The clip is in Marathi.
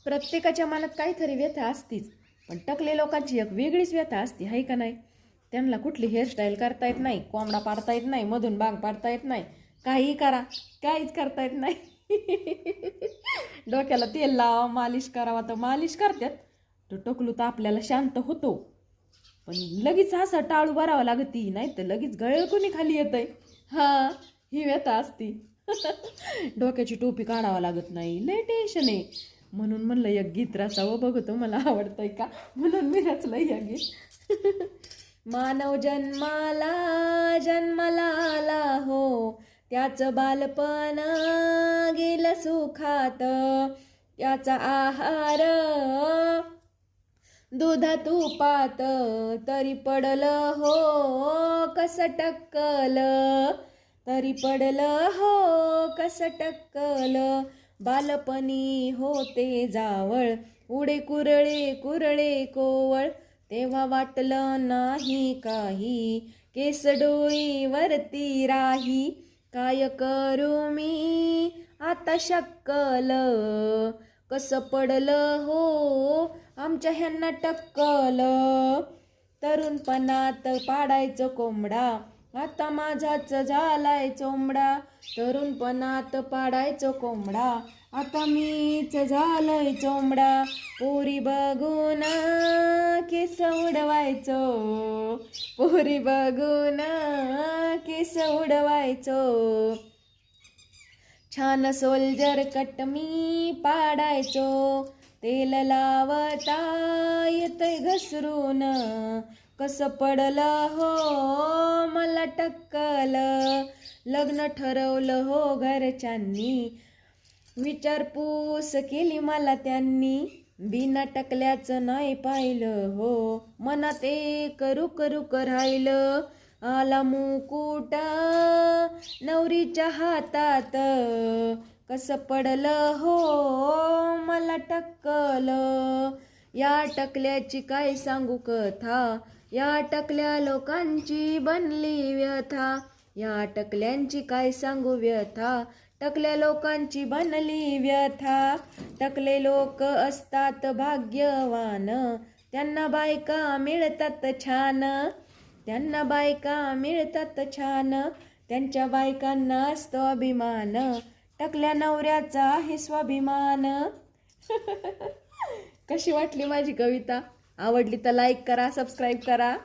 प्रत्येकाच्या मनात काहीतरी व्यथा असतीच, पण टकले लोकांची एक वेगळीच व्यथा असते, आहे का नाही? त्यांना कुठली हेअरस्टाईल करता येत नाही, कोंबडा पाडता येत नाही, मधून बांग पाडता येत नाही, काही करा काहीच करता येत नाही. डोक्याला तेल लावा, मालिश करावा तर मालिश करतात, तो टकलू तर आपल्याला शांत होतो, पण लगेच असं टाळू भरावं लागती, नाही तर लगेच गळ कोणी खाली येतंय. हा, ही व्यथा असती. डोक्याची टोपी काढावं लागत नाही, लय टेन्शन आहे. म्हणून म्हणलं एक गीत रचावं, बघतो मला आवडतंय का, म्हणून मी रचलं एक गीत. मानव जन्माला आला हो, त्याचं बालपण गेलं सुखात, त्याचा आहार दुधा तुपात, तरी पडलं हो कसं टक्कल, तरी पडलं हो कसं टक्कल, बालपणी होते जावळ, उडे कुरळे कुरळे कोवळ, तेव्हा वाटलं नाही काही, केस डोईवरती राही, काय करू मी आता शक्कल, कसं पडलं हो आमच्या ह्यांना टक्कल, तरुणपणात पाडायचं कोंबडा, आता माझाच झालाय चोंबडा, तरुणपणात पाडायचं कोंबडा, आता मीच झालंय चोंबडा, पोरी बघून केस उडवायचो, पोरी बघून केस उडवायचो, छान सोल्जर कट मी पाडायचो, तेल लावता येतंय घसरून, कसं पडलं हो मला टक्कल, लग्न ठरवलं हो घरच्यांनी, विचारपूस केली मला त्यांनी, बिना टकल्याचं नाही पाहिलं हो, मनात एक रुक रुक राहिलं, आला मुकुट नवरीच्या हातात, कसं पडलं हो मला टक्कल, या टकल्याची काय सांगू कथा, या टकल्या लोकांची बनली व्यथा, या टकल्यांची काय सांगू व्यथा, टकल्या लोकांची बनली व्यथा, टकले लोक असतात भाग्यवान, त्यांना बायका मिळतात छान, त्यांना बायका मिळतात छान, त्यांच्या बायकांना असतो अभिमान, टकल्या नवऱ्याचा आहे स्वाभिमान. कशी वाटली माझी कविता? आवडली तर लाईक करा, सबस्क्राईब करा.